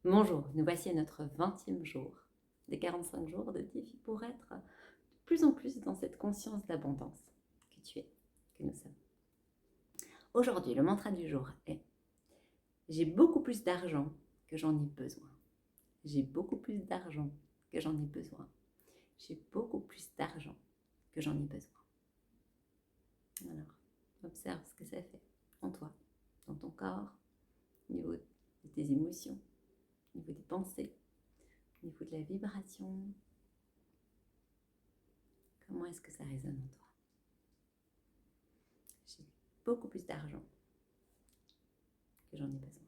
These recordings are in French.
Bonjour, nous voici à notre 20e jour des 45 jours de défi pour être de plus en plus dans cette conscience d'abondance que tu es, que nous sommes. Aujourd'hui, le mantra du jour est: j'ai beaucoup plus d'argent que j'en ai besoin. J'ai beaucoup plus d'argent que j'en ai besoin. J'ai beaucoup plus d'argent que j'en ai besoin. Alors, observe ce que ça fait en toi, dans ton corps, au niveau de tes émotions, au niveau des pensées, au niveau de la vibration. Comment est-ce que ça résonne en toi? J'ai beaucoup plus d'argent que j'en ai besoin.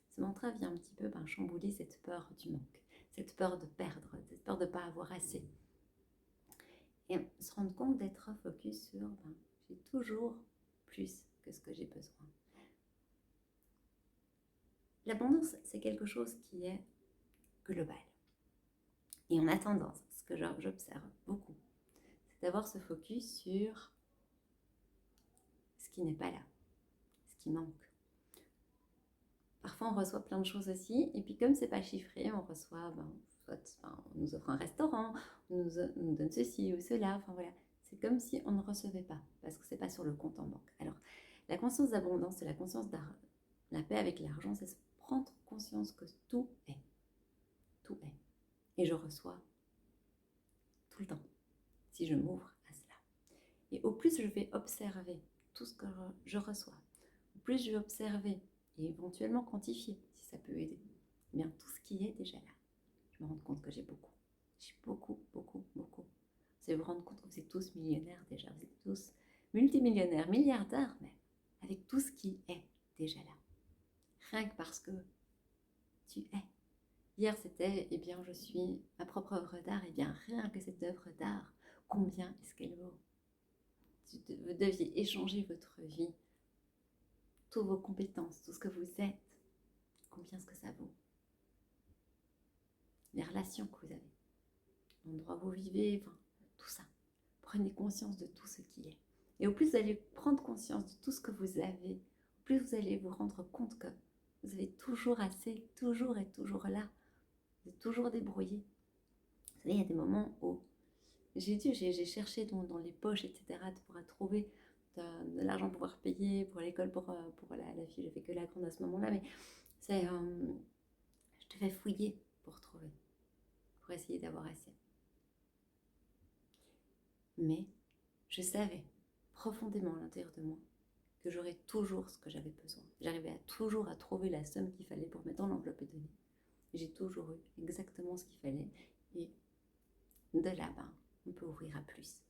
Ce mantra vient un petit peu chambouler cette peur du manque, cette peur de perdre, cette peur de ne pas avoir assez. Et se rendre compte d'être focus sur j'ai toujours plus que ce que j'ai besoin. L'abondance, c'est quelque chose qui est global. Et on a tendance, ce que j'observe beaucoup, c'est d'avoir ce focus sur ce qui n'est pas là, ce qui manque. Parfois, on reçoit plein de choses aussi, et puis comme c'est pas chiffré, on reçoit, on nous offre un restaurant, on nous donne ceci ou cela, enfin voilà. C'est comme si on ne recevait pas, parce que c'est pas sur le compte en banque. Alors, la conscience d'abondance, c'est la conscience de la paix avec l'argent, c'est se prendre conscience que tout est. Tout est. Et je reçois tout le temps, si je m'ouvre à cela. Et au plus je vais observer tout ce que je reçois, au plus je vais observer et éventuellement quantifier, si ça peut aider, eh bien tout ce qui est déjà là, je me rends compte que j'ai beaucoup. J'ai beaucoup, beaucoup, beaucoup. Vous allez vous rendre compte que vous êtes tous millionnaires déjà, vous êtes tous multimillionnaires, milliardaires même, avec tout ce qui est déjà là. Rien que parce que tu es. Hier c'était, eh bien je suis ma propre œuvre d'art, eh bien rien que cette œuvre d'art, combien est-ce qu'elle vaut? Vous deviez échanger votre vie, toutes vos compétences, tout ce que vous êtes, combien est-ce que ça vaut? Les relations que vous avez, l'endroit où vous vivez, tout ça. Prenez conscience de tout ce qui est. Et au plus vous allez prendre conscience de tout ce que vous avez, au plus vous allez vous rendre compte que vous avez toujours assez, toujours et toujours là. Vous êtes toujours débrouillé. Vous savez, il y a des moments où j'ai cherché dans les poches, etc., pour trouver de l'argent pour pouvoir payer pour l'école, pour la fille. J'ai fait que la grande à ce moment-là, mais c'est, je devais fouiller pour trouver, pour essayer d'avoir assez. Mais je savais profondément à l'intérieur de moi que j'aurais toujours ce que j'avais besoin. J'arrivais toujours à trouver la somme qu'il fallait pour mettre dans l'enveloppe et donner. J'ai toujours eu exactement ce qu'il fallait. Et de là-bas, on peut ouvrir à plus.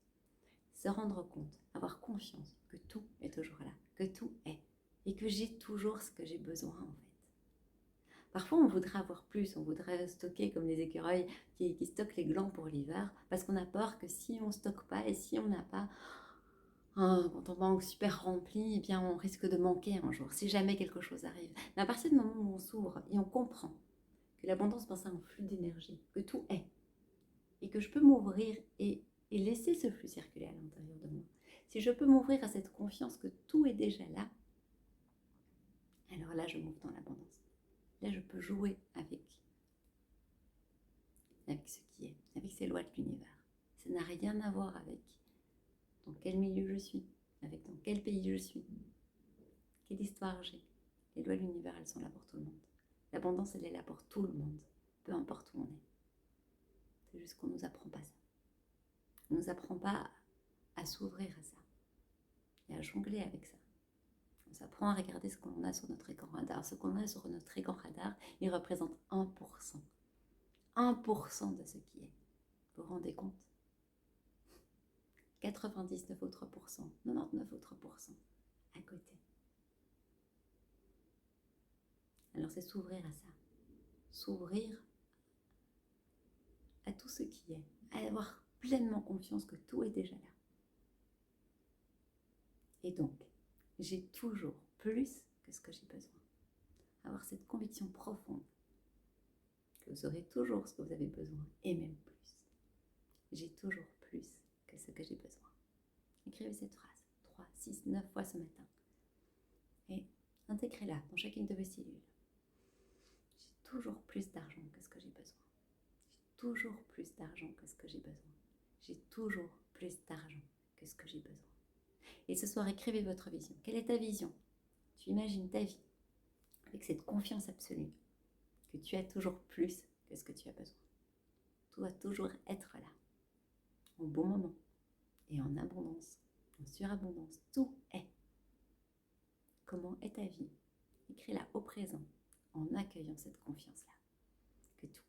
Se rendre compte, avoir confiance que tout est toujours là, que tout est. Et que j'ai toujours ce que j'ai besoin en fait. Parfois, on voudrait avoir plus, on voudrait stocker comme les écureuils qui stockent les glands pour l'hiver, parce qu'on a peur que si on ne stocke pas et si on n'a pas un compte en banque super rempli, eh bien on risque de manquer un jour, si jamais quelque chose arrive. Mais à partir du moment où on s'ouvre et on comprend que l'abondance, c'est un flux d'énergie, que tout est, et que je peux m'ouvrir et laisser ce flux circuler à l'intérieur de moi, si je peux m'ouvrir à cette confiance que tout est déjà là, alors là je m'ouvre dans l'abondance. Là je peux jouer avec ce qui est, avec ces lois de l'univers. Ça n'a rien à voir avec dans quel milieu je suis, avec dans quel pays je suis, quelle histoire j'ai. Les lois de l'univers, elles sont là pour tout le monde. L'abondance, elle est là pour tout le monde, peu importe où on est. C'est juste qu'on ne nous apprend pas ça. On ne nous apprend pas à s'ouvrir à ça et à jongler avec ça. On s'apprend à regarder ce qu'on a sur notre écran radar. Ce qu'on a sur notre écran radar, il représente 1%. 1% de ce qui est. Vous vous rendez compte? 99 autres pourcents, 99 autres pourcents à côté. Alors c'est s'ouvrir à ça. S'ouvrir à tout ce qui est. À avoir pleinement confiance que tout est déjà là. Et donc, j'ai toujours plus que ce que j'ai besoin. Avoir cette conviction profonde que vous aurez toujours ce que vous avez besoin et même plus. J'ai toujours plus que ce que j'ai besoin. Écrivez cette phrase 3 6, 9 fois ce matin. Et intégrez-la dans chacune de vos cellules. J'ai toujours plus d'argent que ce que j'ai besoin. J'ai toujours plus d'argent que ce que j'ai besoin. J'ai toujours plus d'argent que ce que j'ai besoin. Et ce soir, écrivez votre vision. Quelle est ta vision? Tu imagines ta vie avec cette confiance absolue que tu as toujours plus que ce que tu as besoin. Tout doit toujours être là, en bon moment et en abondance, en surabondance. Tout est. Comment est ta vie? Écris-la au présent en accueillant cette confiance-là. Que tout